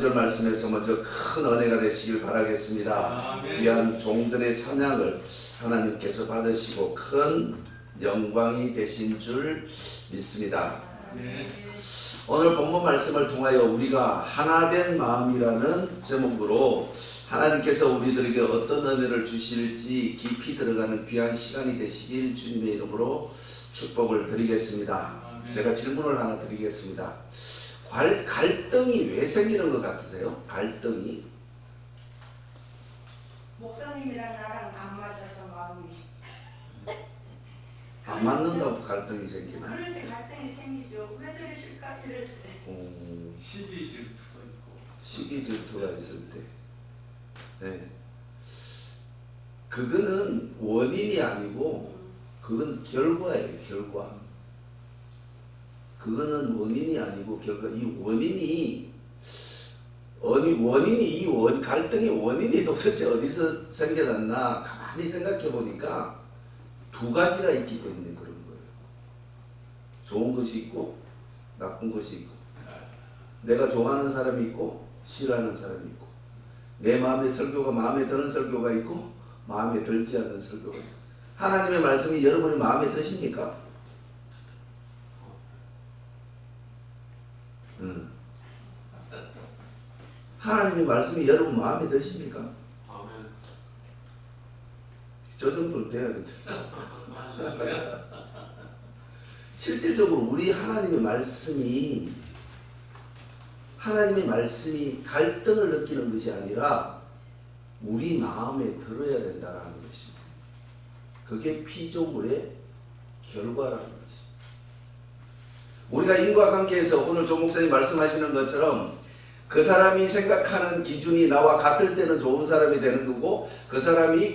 5절 말씀에서 먼저 큰 은혜가 되시길 바라겠습니다. 귀한 종들의 찬양을 하나님께서 받으시고 큰 영광이 되신 줄 믿습니다. 오늘 본문 말씀을 통하여 우리가 하나된 마음이라는 제목으로 하나님께서 우리들에게 어떤 은혜를 주실지 깊이 들어가는 귀한 시간이 되시길 주님의 이름으로 축복을 드리겠습니다. 제가 질문을 하나 드리겠습니다. 갈등이 왜 생기는 것 같으세요? 갈등이? 목사님이랑 나랑 안 맞아서 마음이 안 맞는다고 갈등이 생기나? 그럴 때 갈등이 생기죠. 왜 저러실까 이럴 때. 시기 질투가 있고. 시기 질투가 있을 때. 네. 그거는 원인이 아니고 그건 결과예요. 결과. 그거는 원인이 아니고 결과. 이 원인이 갈등의 원인이 도대체 어디서 생겨났나 가만히 생각해 보니까 두 가지가 있기 때문에 그런 거예요. 좋은 것이 있고 나쁜 것이 있고, 내가 좋아하는 사람이 있고 싫어하는 사람이 있고, 내 마음의 설교가 마음에 드는 설교가 있고 마음에 들지 않는 설교가 있고. 하나님의 말씀이 여러분의 마음에 드십니까? 하나님의 말씀이 여러분 마음에 드십니까? 아멘. 저 정도는 돼야겠죠. 실질적으로 우리 하나님의 말씀이 갈등을 느끼는 것이 아니라 우리 마음에 들어야 된다는 것입니다. 그게 피조물의 결과라는 것입니다. 우리가 인과관계에서 오늘 조 목사님 말씀하시는 것처럼 그 사람이 생각하는 기준이 나와 같을 때는 좋은 사람이 되는 거고, 그 사람이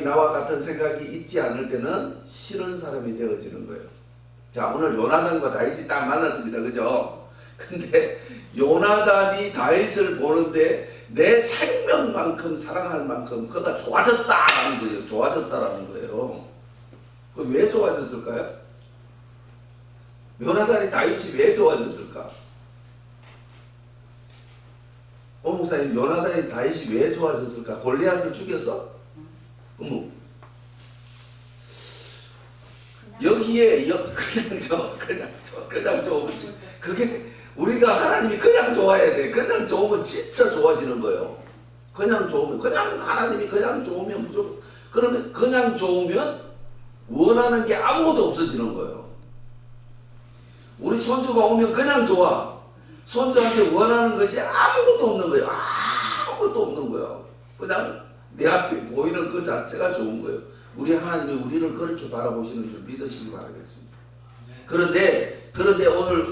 나와 같은 생각이 있지 않을 때는 싫은 사람이 되어지는 거예요. 자, 오늘 요나단과 다윗이 딱 만났습니다. 그죠? 근데 요나단이 다윗을 보는데 내 생명만큼 사랑할 만큼 그가 좋아졌다라는 거예요. 좋아졌다라는 거예요. 왜 좋아졌을까요? 요나단이 다윗이 왜 좋아졌을까? 목사님, 요나단이 다윗이 왜 좋아졌을까? 골리앗을 죽였어? 여기에 그냥 좋으면 그게 우리가 하나님이 그냥 좋아야 돼. 그냥 좋으면 진짜 좋아지는 거예요. 그냥 좋으면, 그냥 하나님이 그냥 좋으면 무조건, 그러면 그냥 좋으면 원하는 게 아무것도 없어지는 거예요. 우리 손주가 오면 그냥 좋아. 손주한테 원하는 것이 아무것도 없는 거예요. 아무것도 없는 거예요. 그냥 내 앞에 보이는 그 자체가 좋은 거예요. 우리 하나님이 우리를 그렇게 바라보시는 줄 믿으시기 바라겠습니다. 그런데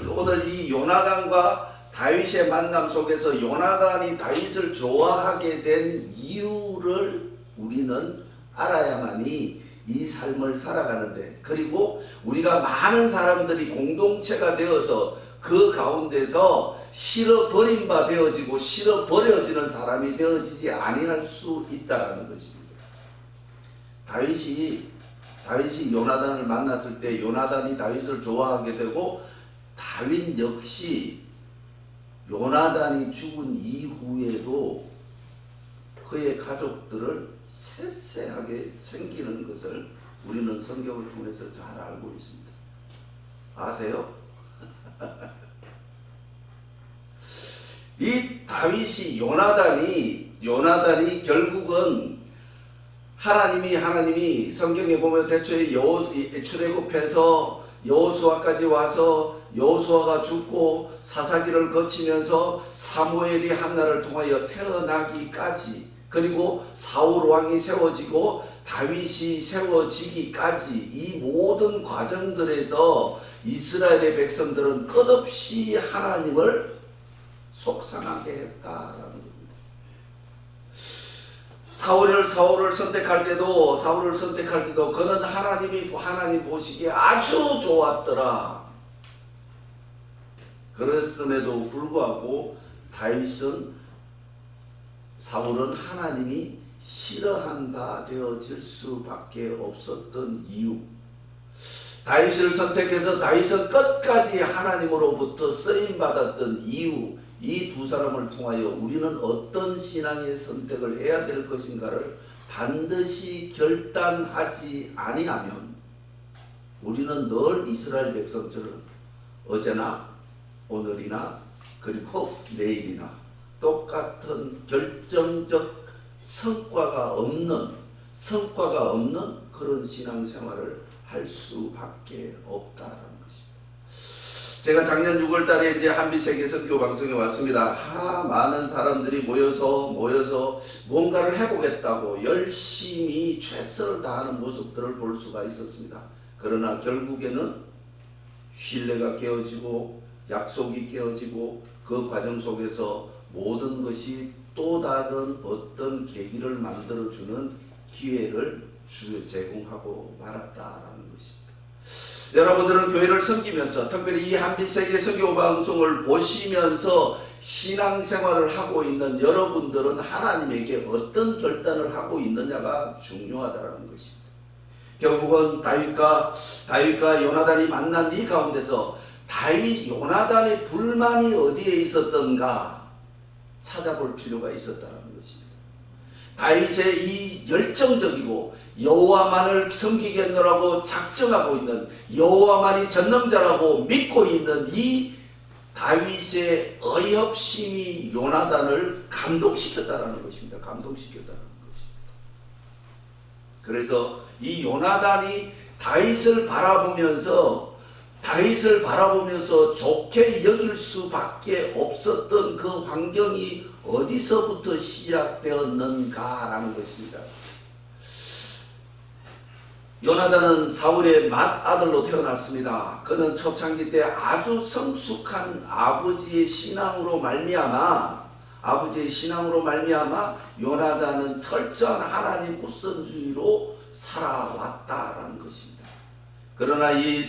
오늘 이 요나단과 다윗의 만남 속에서 요나단이 다윗을 좋아하게 된 이유를 우리는 알아야만이 이 삶을 살아가는데, 그리고 우리가 많은 사람들이 공동체가 되어서 그 가운데서 싫어버림 바 되어지고 싫어버려지는 사람이 되어지지 아니할 수 있다는 것입니다. 다윗이 요나단을 만났을 때 요나단이 다윗을 좋아하게 되고, 다윗 역시 요나단이 죽은 이후에도 그의 가족들을 세세하게 챙기는 것을 우리는 성경을 통해서 잘 알고 있습니다. 아세요? 이 다윗이 요나단이 결국은 하나님이 성경에 보면 대초에 출애굽해서 여호수아까지 와서 여호수아가 죽고 사사기를 거치면서 사무엘이 한나를 통하여 태어나기까지, 그리고 사울 왕이 세워지고 다윗이 세워지기까지 이 모든 과정들에서 이스라엘의 백성들은 끝없이 하나님을 속상하게 했다라는 겁니다. 사울을 선택할 때도 그는 하나님 보시기에 아주 좋았더라. 그랬음에도 불구하고 사울은 하나님이 싫어한다 되어질 수밖에 없었던 이유, 다윗을 선택해서 다윗은 끝까지 하나님으로부터 쓰임받았던 이유, 이 두 사람을 통하여 우리는 어떤 신앙의 선택을 해야 될 것인가를 반드시 결단하지 아니하면 우리는 늘 이스라엘 백성처럼 어제나 오늘이나 그리고 내일이나 똑같은 결정적 성과가 없는 그런 신앙생활을 할 수밖에 없다라는 것입니다. 제가 작년 6월 달에 이제 한빛세계 선교 방송에 왔습니다. 많은 사람들이 모여서 뭔가를 해보겠다고 열심히 최선을 다하는 모습들을 볼 수가 있었습니다. 그러나 결국에는 신뢰가 깨어지고 약속이 깨어지고 그 과정 속에서 모든 것이 또 다른 어떤 계기를 만들어주는 기회를 제공하고 말았다라는 것입니다. 여러분들은 교회를 섬기면서 특별히 이 한빛세계 선교 방송을 보시면서 신앙생활을 하고 있는 여러분들은 하나님에게 어떤 결단을 하고 있느냐가 중요하다는 것입니다. 결국은 다윗과 요나단이 만난 이 가운데서 요나단의 불만이 어디에 있었던가 찾아볼 필요가 있었다는 것입니다. 다윗의 이 열정적이고 여호와만을 섬기겠노라고 작정하고 있는 여호와만이 전능자라고 믿고 있는 이 다윗의 어이없심이 요나단을 감동시켰다는 것입니다. 그래서 이 요나단이 다윗을 바라보면서 좋게 여길 수밖에 없었던 그 환경이 어디서부터 시작되었는가라는 것입니다. 요나단은 사울의 맏아들로 태어났습니다. 그는 초창기 때 아주 성숙한 아버지의 신앙으로 말미암아 요나단은 철저한 하나님 우선주의로 살아왔다라는 것입니다. 그러나 이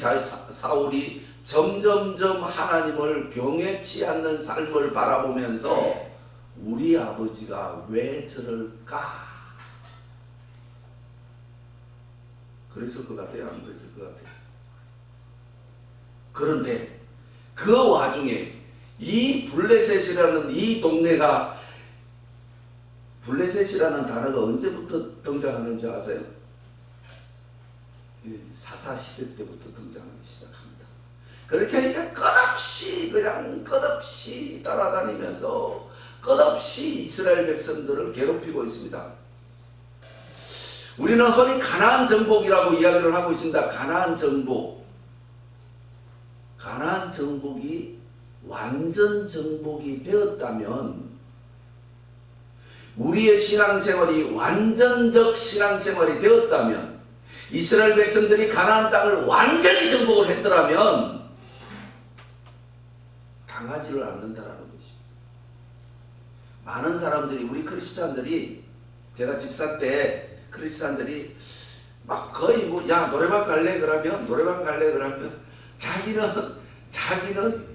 사울이 점점점 하나님을 경외치 않는 삶을 바라보면서 우리 아버지가 왜 저럴까? 그랬을 것 같아요? 안 그랬을 것 같아요? 그런데 그 와중에 이 블레셋이라는 이 동네가, 블레셋이라는 단어가 언제부터 등장하는지 아세요? 사사시대 때부터 등장하기 시작합니다. 그렇게 하니까 끝없이 따라다니면서 끝없이 이스라엘 백성들을 괴롭히고 있습니다. 우리는 흔히 가나안 정복이라고 이야기를 하고 있습니다. 가나안 정복이 완전 정복이 되었다면, 우리의 신앙생활이 완전적 신앙생활이 되었다면, 이스라엘 백성들이 가나안 땅을 완전히 정복을 했더라면 당하지를 않는다라는 것입니다. 많은 사람들이, 우리 크리스찬들이, 제가 집사 때 크리스찬들이 막 거의 노래방 갈래 그러면 자기는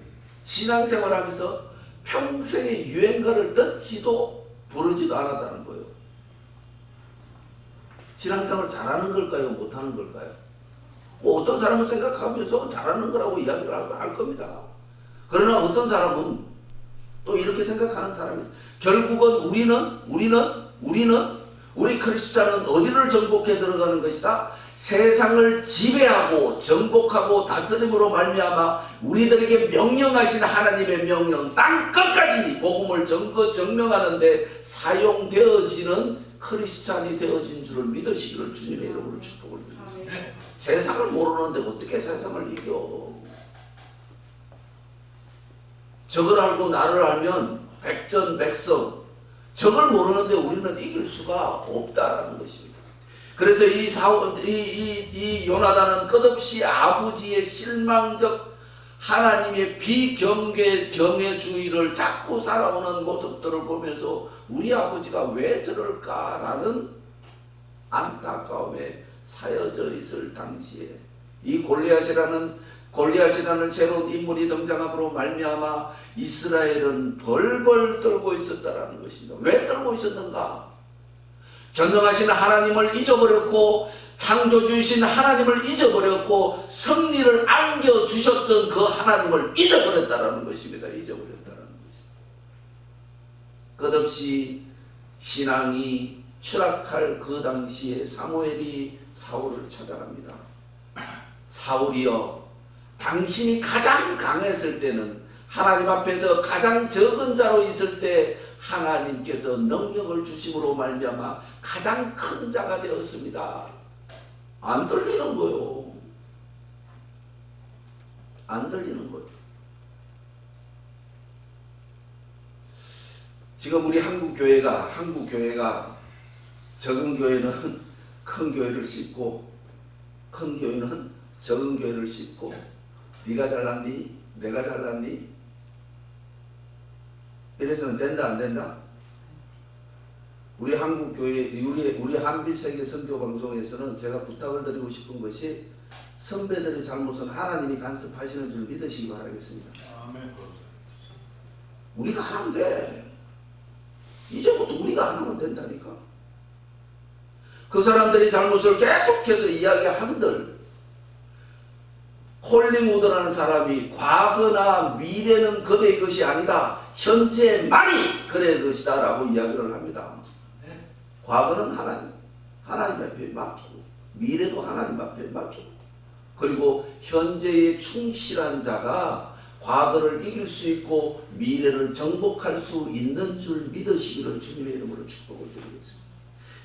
신앙생활하면서 평생에 유행가를 듣지도 부르지도 않았다는 거예요. 신앙생활 잘하는 걸까요? 못하는 걸까요? 어떤 사람은 생각하면서 잘하는 거라고 이야기를 할 겁니다. 그러나 어떤 사람은 또 이렇게 생각하는 사람이, 결국은 우리 크리스찬은 어디를 정복해 들어가는 것이다? 세상을 지배하고 정복하고 다스림으로 말미암아 우리들에게 명령하신 하나님의 명령, 땅 끝까지 복음을 증명하는 데 사용되어지는 크리스찬이 되어진 줄을 믿으시기를 주님의 이름으로 축복을 드립니다. 세상을 모르는데 어떻게 세상을 이겨? 저걸 알고 나를 알면 백전백성, 저걸 모르는데 우리는 이길 수가 없다라는 것입니다. 그래서 이 요나단은 끝없이 아버지의 실망적 하나님의 비경외주의를 자꾸 살아오는 모습들을 보면서 우리 아버지가 왜 저럴까라는 안타까움에 사여져 있을 당시에 이 골리앗이라는 새로운 인물이 등장함으로 말미암아 이스라엘은 벌벌 떨고 있었다라는 것입니다. 왜 떨고 있었는가? 전능하신 하나님을 잊어버렸고, 창조주이신 하나님을 잊어버렸고, 승리를 안겨주셨던 그 하나님을 잊어버렸다라는 것입니다. 잊어버렸다라는 것입니다. 끝없이 신앙이 추락할 그 당시에 사무엘이 사울을 찾아갑니다. 사울이여, 당신이 가장 강했을 때는, 하나님 앞에서 가장 적은 자로 있을 때 하나님께서 능력을 주심으로 말미암아 가장 큰 자가 되었습니다. 안 들리는 거요. 안 들리는 거예요. 지금 우리 한국 교회가 적은 교회는 큰 교회를 싣고, 큰 교회는 적은 교회를 싣고, 네가 잘났니? 내가 잘났니? 이래서는 된다 안 된다? 우리 한국 교회, 우리 한빛세계 선교 방송에서는 제가 부탁을 드리고 싶은 것이, 선배들의 잘못은 하나님이 간섭하시는 줄 믿으시기 바라겠습니다. 아멘. 우리가 안 하면 돼. 이제부터 우리가 안 하면 된다니까. 그 사람들이 잘못을 계속해서 이야기한들, 콜링 우드라는 사람이 과거나 미래는 그대의 것이 아니다, 현재만이 그대의 것이다 라고 이야기를 합니다. 과거는 하나님 앞에 맡기고, 미래도 하나님 앞에 맡기고, 그리고 현재에 충실한 자가 과거를 이길 수 있고 미래를 정복할 수 있는 줄 믿으시기를 주님의 이름으로 축복을 드리겠습니다.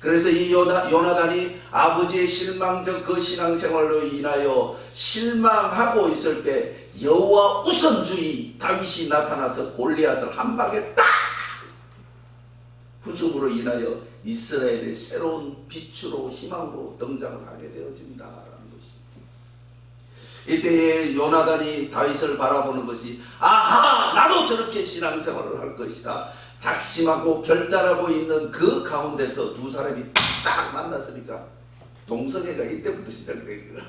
그래서 이 요나단이 아버지의 실망적 그 신앙생활로 인하여 실망하고 있을 때 여호와 우선주의 다윗이 나타나서 골리앗을 한 방에 딱 부숨으로 인하여 이스라엘의 새로운 빛으로 희망으로 등장을 하게 되어진다라는 것입니다. 이때에 요나단이 다윗을 바라보는 것이, 아하, 나도 저렇게 신앙생활을 할 것이다, 작심하고 결단하고 있는 그 가운데서 두 사람이 딱 만났으니까 동성애가 이때부터 시작된 것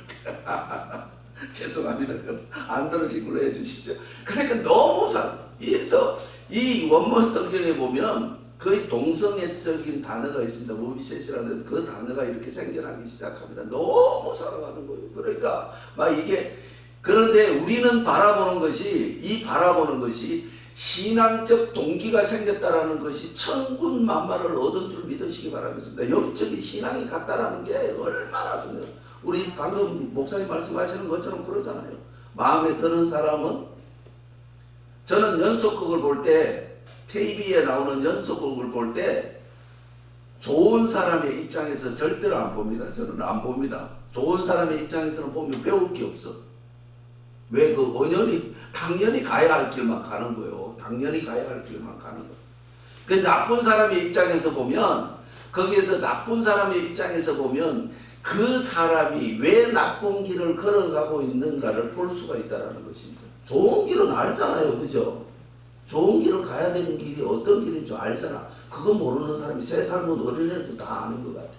같아요. 죄송합니다. 안 들으신 걸로 해주십시오. 그러니까 너무 그래서 이 원문 성경에 보면 거의 동성애적인 단어가 있습니다. 모비셋이라는 그 단어가 이렇게 생겨나기 시작합니다. 너무 사랑하는 거예요. 그러니까 막 이게, 그런데 우리는 바라보는 것이 신앙적 동기가 생겼다라는 것이 천군만마를 얻은 줄 믿으시기 바라겠습니다. 영적인 신앙이 같다라는 게 얼마나 중요해요. 우리 방금 목사님 말씀하시는 것처럼 그러잖아요. 마음에 드는 사람은, 저는 연속극을 볼 때, TV에 나오는 연속극을 볼 때 좋은 사람의 입장에서 절대로 안 봅니다. 저는 안 봅니다. 좋은 사람의 입장에서는 보면 배울 게 없어. 왜? 그 언연히 당연히 가야 할 길만 가는 거예요. 당연히 가야 할 길만 가는 거예요. 그 나쁜 사람의 입장에서 보면, 거기에서 나쁜 사람의 입장에서 보면 그 사람이 왜 나쁜 길을 걸어가고 있는가를 볼 수가 있다는 것입니다. 좋은 길은 알잖아요. 그죠? 좋은 길을 가야 되는 길이 어떤 길인 줄 알잖아. 그거 모르는 사람이 3살 못 어린애도 다 아는 것 같아.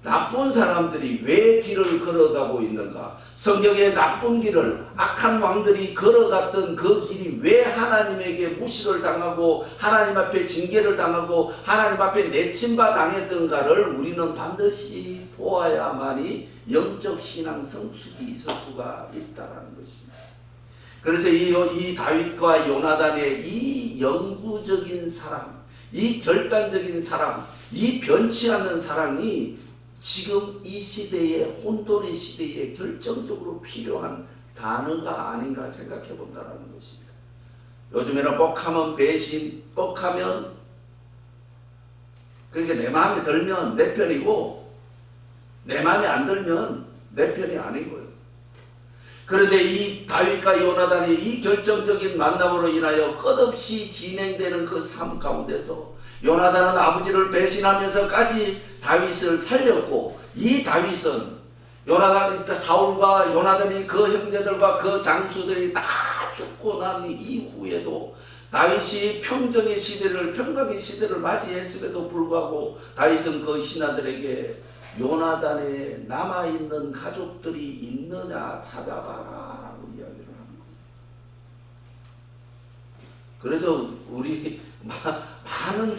나쁜 사람들이 왜 길을 걸어가고 있는가? 성경의 나쁜 길을 악한 왕들이 걸어갔던 그 길이 왜 하나님에게 무시를 당하고 하나님 앞에 징계를 당하고 하나님 앞에 내침바 당했던가를 우리는 반드시 보아야만이 영적 신앙 성숙이 있을 수가 있다는 것입니다. 그래서 이 다윗과 요나단의 이 영구적인 사랑, 이 결단적인 사랑, 이 변치 않는 사랑이 지금 이 시대의 혼돈의 시대에 결정적으로 필요한 단어가 아닌가 생각해 본다는 것입니다. 요즘에는 뻑하면 배신, 뻑하면, 그러니까 내 마음에 들면 내 편이고 내 마음에 안 들면 내 편이 아닌 거예요. 그런데 이 다윗과 요나단의 이 결정적인 만남으로 인하여 끝없이 진행되는 그 삶 가운데서 요나단은 아버지를 배신하면서까지 다윗을 살렸고, 이 다윗은 사울과 요나단이 그 형제들과 그 장수들이 다 죽고 난 이후에도 다윗이 평강의 시대를 맞이했음에도 불구하고 다윗은 그 신하들에게 요나단에 남아있는 가족들이 있느냐 찾아봐라 라고 이야기를 하는 거예요. 그래서 우리 많은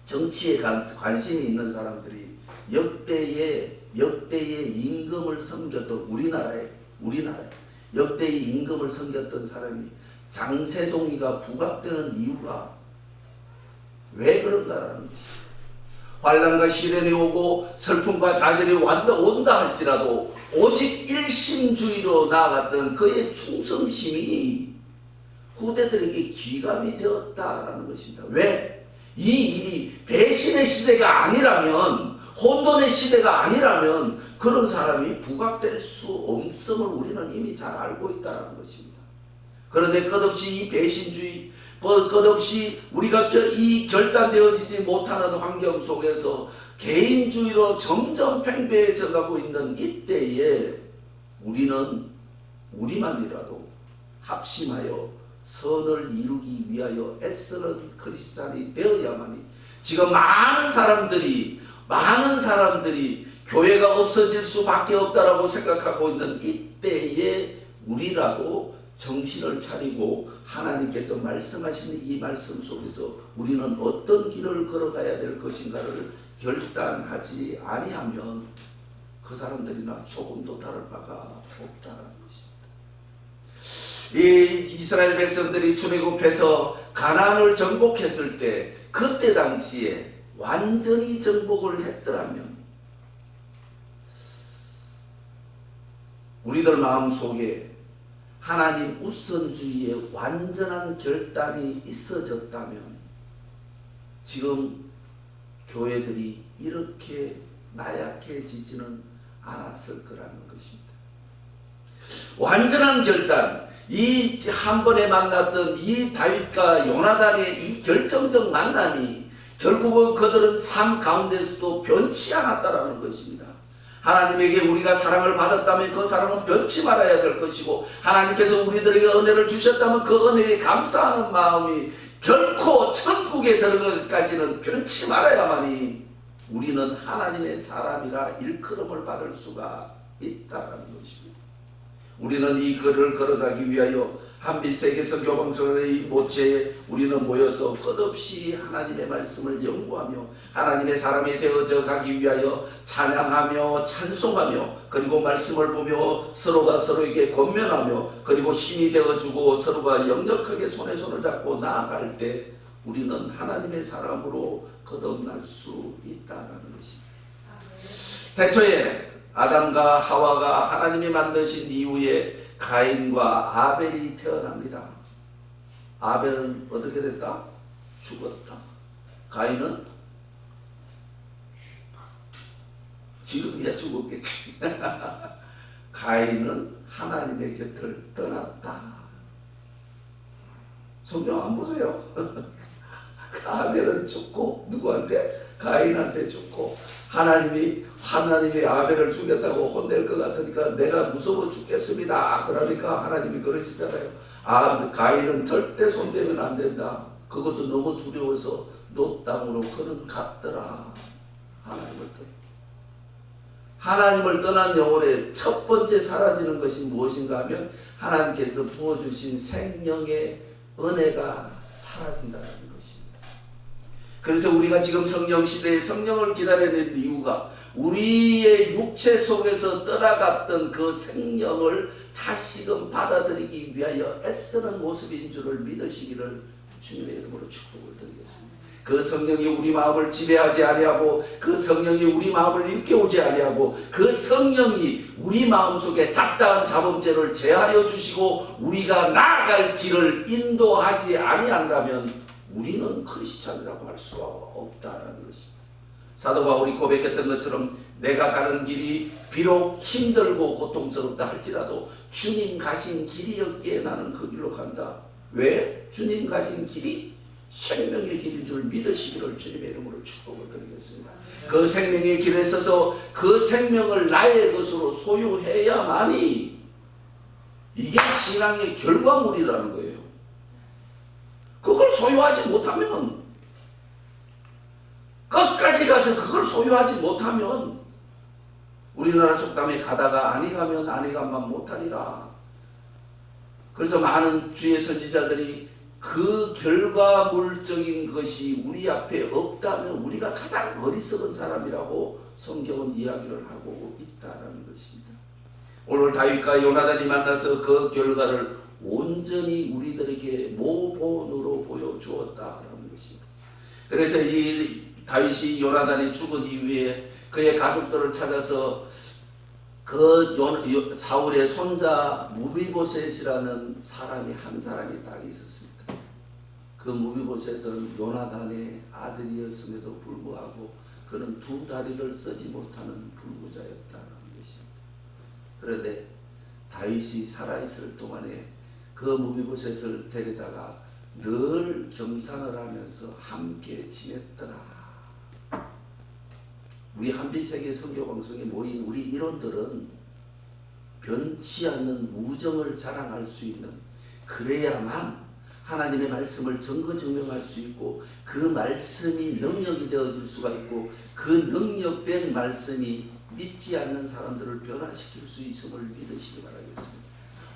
정치에 관심이 있는 사람들이 역대의 임금을 섬겼던 우리나라에 역대의 임금을 섬겼던 사람이 장세동이가 부각되는 이유가 왜 그런가라는 것입니다. 환난과 시련이 오고 슬픔과 좌절이 온다 할지라도 오직 일심주의로 나아갔던 그의 충성심이 후대들에게 기감이 되었다라는 것입니다. 왜? 이 일이 배신의 시대가 아니라면, 혼돈의 시대가 아니라면 그런 사람이 부각될 수 없음을 우리는 이미 잘 알고 있다는 것입니다. 그런데 끝없이 이 배신주의, 끝없이 우리가 이 결단되어지지 못하는 환경 속에서 개인주의로 점점 팽배해져 가고 있는 이때에 우리는 우리만이라도 합심하여 선을 이루기 위하여 애쓰는 크리스찬이 되어야만이, 지금 많은 사람들이 교회가 없어질 수밖에 없다라고 생각하고 있는 이때에 우리라도 정신을 차리고 하나님께서 말씀하시는 이 말씀 속에서 우리는 어떤 길을 걸어가야 될 것인가를 결단하지 아니하면 그 사람들이나 조금도 다를 바가 없다는 것입니다. 이 이스라엘 백성들이 출애굽해서 가나안을 정복했을 때, 그때 당시에 완전히 정복을 했더라면 우리들 마음속에 하나님 우선주의의 완전한 결단이 있어졌다면 지금 교회들이 이렇게 나약해지지는 않았을 거라는 것입니다. 완전한 결단, 이 한 번에 만났던 이 다윗과 요나단의 이 결정적 만남이 결국은 그들은 삶 가운데서도 변치 않았다라는 것입니다. 하나님에게 우리가 사랑을 받았다면 그 사랑은 변치 말아야 될 것이고, 하나님께서 우리들에게 은혜를 주셨다면 그 은혜에 감사하는 마음이 결코 천국에 들어가기까지는 변치 말아야만이 우리는 하나님의 사람이라 일컬음을 받을 수가 있다는 것입니다. 우리는 이 길을 걸어가기 위하여 한빛세계에서 교방선의 모체에 우리는 모여서 끝없이 하나님의 말씀을 연구하며 하나님의 사람이 되어져 가기 위하여 찬양하며 찬송하며, 그리고 말씀을 보며 서로가 서로에게 권면하며, 그리고 힘이 되어주고 서로가 역력하게 손에 손을 잡고 나아갈 때 우리는 하나님의 사람으로 거듭날 수 있다는 것입니다. 태초에 아담과 하와가 하나님이 만드신 이후에 가인과 아벨이 태어납니다. 아벨은 어떻게 됐다? 죽었다. 가인은 지금이야 죽었겠지. 가인은 하나님의 곁을 떠났다. 성경 안 보세요? 아벨은 죽고 누구한테? 가인한테 죽고, 하나님이 아벨을 죽였다고 혼낼 것 같으니까 내가 무서워 죽겠습니다. 그러니까 하나님이 그러시잖아요. 가인은 절대 손대면 안 된다. 그것도 너무 두려워서 노 땅으로 그는 갔더라. 하나님을 떠난 영혼의 첫 번째 사라지는 것이 무엇인가 하면 하나님께서 부어주신 생명의 은혜가 사라진다는 것입니다. 그래서 우리가 지금 성령 시대에 성령을 기다리는 이유가 우리의 육체 속에서 떠나갔던 그 생명을 다시금 받아들이기 위하여 애쓰는 모습인 줄을 믿으시기를 주님의 이름으로 축복을 드리겠습니다. 그 성령이 우리 마음을 지배하지 아니하고, 그 성령이 우리 마음을 일깨우지 아니하고, 그 성령이 우리 마음속에 잡다한 자범죄를 제하여 주시고 우리가 나아갈 길을 인도하지 아니한다면 우리는 크리스찬이라고 할 수가 없다는 것입니다. 사도 바울이 고백했던 것처럼 내가 가는 길이 비록 힘들고 고통스럽다 할지라도 주님 가신 길이었기에 나는 그 길로 간다. 왜? 주님 가신 길이 생명의 길인 줄 믿으시기를 주님의 이름으로 축복을 드리겠습니다. 그 생명의 길에 서서 그 생명을 나의 것으로 소유해야만이 이게 신앙의 결과물이라는 거예요. 그걸 소유하지 못하면, 끝까지 가서 그걸 소유하지 못하면 우리나라 속담에 가다가 아니 가면 아니 가만 못하리라. 그래서 많은 주의 선지자들이 그 결과물적인 것이 우리 앞에 없다면 우리가 가장 어리석은 사람이라고 성경은 이야기를 하고 있다는 것입니다. 오늘 다윗과 요나단이 만나서 그 결과를 온전히 우리들에게 모본으로 보여주었다라는 것입니다. 그래서 이 다윗이 요나단이 죽은 이후에 그의 가족들을 찾아서 사울의 손자 무비보셋이라는 사람이 한 사람이 딱 있었습니다. 그 무비보셋은 요나단의 아들이었음에도 불구하고 그는 두 다리를 쓰지 못하는 불구자였다는 것입니다. 그런데 다윗이 살아있을 동안에 그 무비보셋을 데려다가 늘 겸상을 하면서 함께 지냈더라. 우리 한빛세계 선교방송에 모인 우리 일원들은 변치 않는 우정을 자랑할 수 있는, 그래야만 하나님의 말씀을 증거증명할 수 있고 그 말씀이 능력이 되어질 수가 있고 그 능력된 말씀이 믿지 않는 사람들을 변화시킬 수 있음을 믿으시기 바라겠습니다.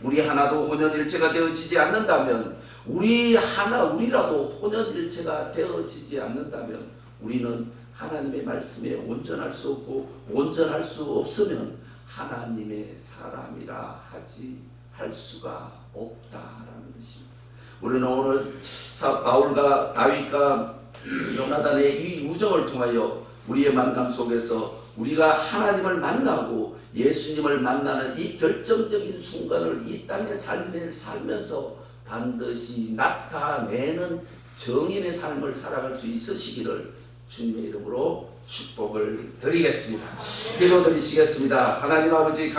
우리 하나도 혼연일체가 되어지지 않는다면, 우리라도 혼연일체가 되어지지 않는다면 우리는 하나님의 말씀에 온전할 수 없고, 온전할 수 없으면 하나님의 사람이라 할 수가 없다라는 것입니다. 우리는 오늘 바울과 다윗과 요나단의 이 우정을 통하여 우리의 만남 속에서 우리가 하나님을 만나고 예수님을 만나는 이 결정적인 순간을 이 땅의 삶을 살면서 반드시 나타내는 정인의 삶을 살아갈 수 있으시기를 주님의 이름으로 축복을 드리겠습니다. 기도드리시겠습니다. 하나님 아버지